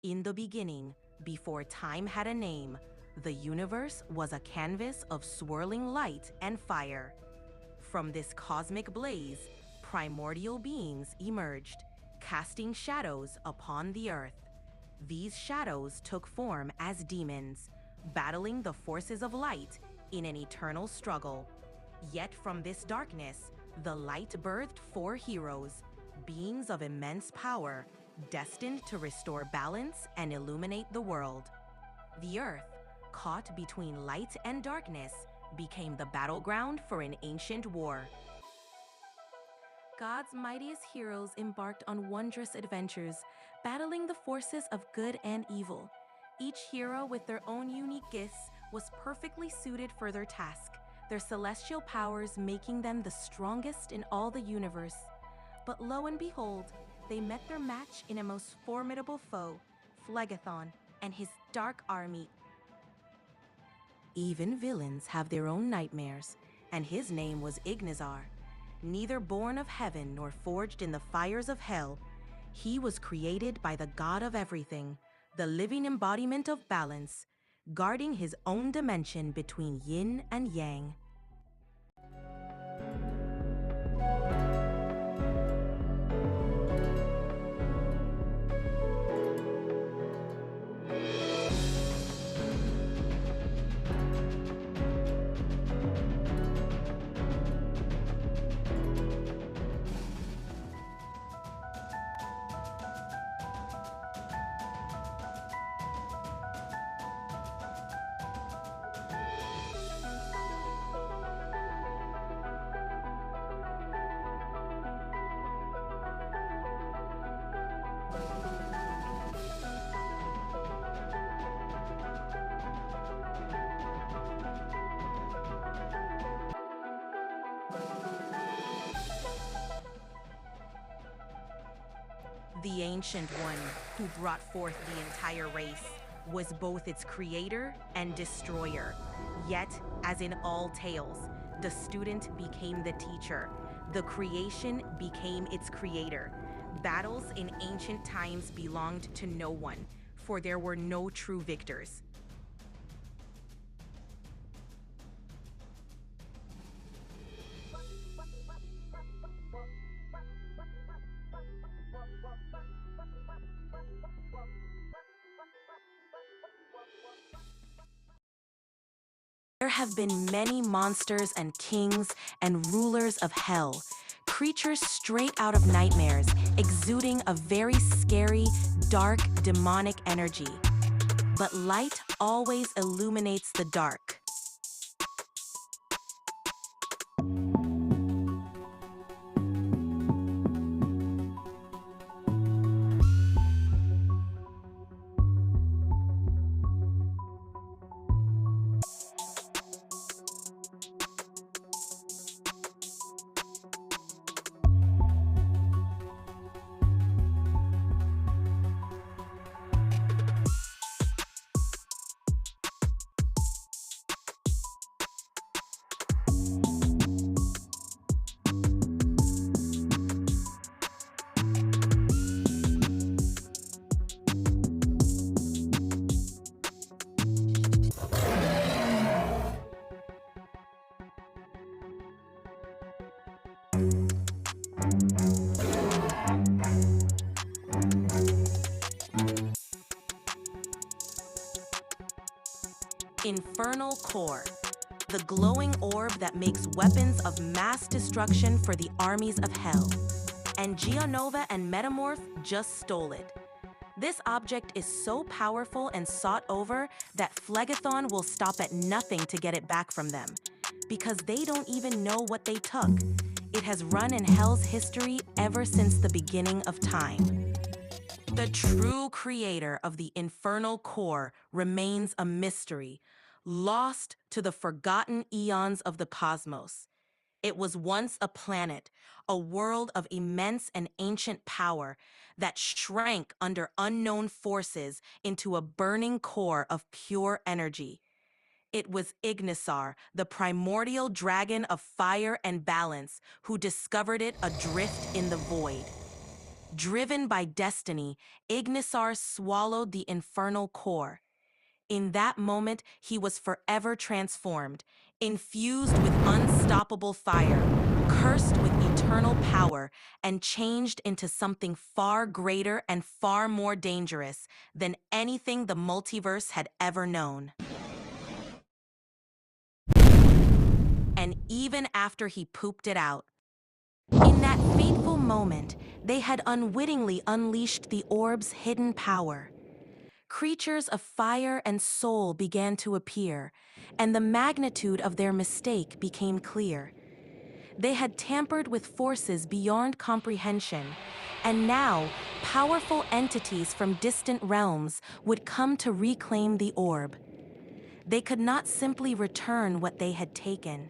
In the beginning, before time had a name, the universe was a canvas of swirling light and fire. From this cosmic blaze, primordial beings emerged, casting shadows upon the earth. These shadows took form as demons, battling the forces of light in an eternal struggle. Yet from this darkness, the light birthed four heroes, beings of immense power, destined to restore balance and illuminate the world. The earth, caught between light and darkness, became the battleground for an ancient war. God's mightiest heroes embarked on wondrous adventures, battling the forces of good and evil. Each hero, with their own unique gifts, was perfectly suited for their task, their celestial powers making them the strongest in all the universe. But lo and behold, they met their match in a most formidable foe, Phlegethon and his dark army. Even villains have their own nightmares, and his name was Ignazar. Neither born of heaven nor forged in the fires of hell, he was created by the God of everything, the living embodiment of balance, guarding his own dimension between yin and yang. The Ancient One, who brought forth the entire race, was both its creator and destroyer. Yet, as in all tales, the student became the teacher. The creation became its creator. Battles in ancient times belonged to no one, for there were no true victors. There have been many monsters and kings and rulers of hell, creatures straight out of nightmares, exuding a very scary, dark, demonic energy. But light always illuminates the dark. Infernal Core, the glowing orb that makes weapons of mass destruction for the armies of hell. And Geonova and Metamorph just stole it. This object is so powerful and sought over that Phlegethon will stop at nothing to get it back from them, because they don't even know what they took. It has run in Hell's history ever since the beginning of time. The true creator of the Infernal Core remains a mystery, lost to the forgotten eons of the cosmos. It was once a planet, a world of immense and ancient power that shrank under unknown forces into a burning core of pure energy. It was Ignisar, the primordial dragon of fire and balance, who discovered it adrift in the void. Driven by destiny, Ignisar swallowed the infernal core. In that moment, he was forever transformed, infused with unstoppable fire, cursed with eternal power, and changed into something far greater and far more dangerous than anything the multiverse had ever known. And even after he pooped it out, in that fateful moment, they had unwittingly unleashed the orb's hidden power. Creatures of fire and soul began to appear, and the magnitude of their mistake became clear. They had tampered with forces beyond comprehension, and now powerful entities from distant realms would come to reclaim the orb. They could not simply return what they had taken.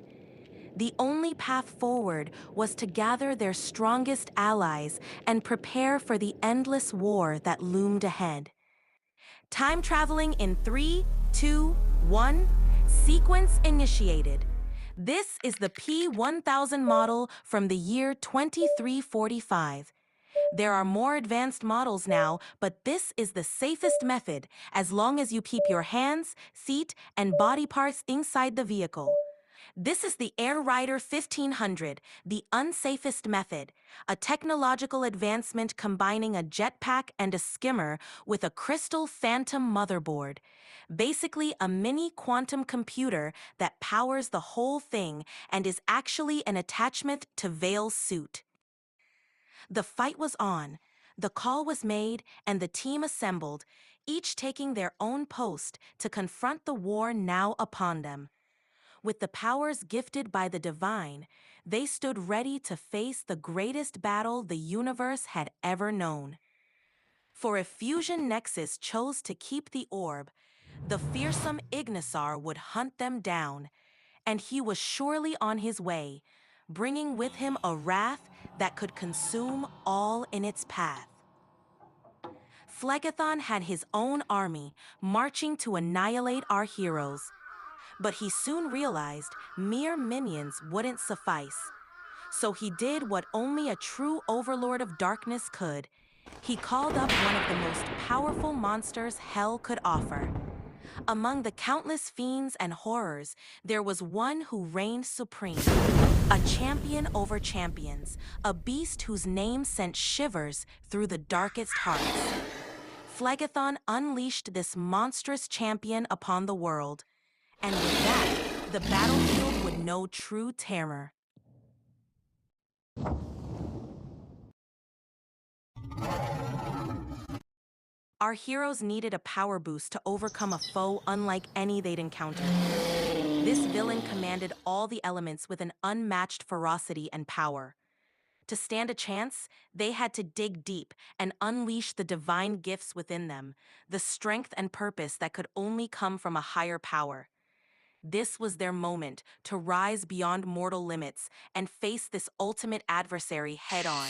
The only path forward was to gather their strongest allies and prepare for the endless war that loomed ahead. Time traveling in 3, 2, 1. Sequence initiated. This is the P1000 model from the year 2345. There are more advanced models now, but this is the safest method as long as you keep your hands, seat, and body parts inside the vehicle. This is the Air Rider 1500, the unsafest method, a technological advancement combining a jetpack and a skimmer with a crystal phantom motherboard. Basically a mini quantum computer that powers the whole thing and is actually an attachment to Vale's suit. The fight was on, the call was made, and the team assembled, each taking their own post to confront the war now upon them. With the powers gifted by the divine, they stood ready to face the greatest battle the universe had ever known. For if Fusion Nexus chose to keep the orb, the fearsome Ignisar would hunt them down, and he was surely on his way, bringing with him a wrath that could consume all in its path. Phlegathon had his own army, marching to annihilate our heroes. But he soon realized mere minions wouldn't suffice. So he did what only a true overlord of darkness could. He called up one of the most powerful monsters hell could offer. Among the countless fiends and horrors, there was one who reigned supreme. A champion over champions, a beast whose name sent shivers through the darkest hearts. Phlegathon unleashed this monstrous champion upon the world. And with that, the battlefield would know true terror. Our heroes needed a power boost to overcome a foe unlike any they'd encountered. This villain commanded all the elements with an unmatched ferocity and power. To stand a chance, they had to dig deep and unleash the divine gifts within them, the strength and purpose that could only come from a higher power. This was their moment to rise beyond mortal limits and face this ultimate adversary head-on.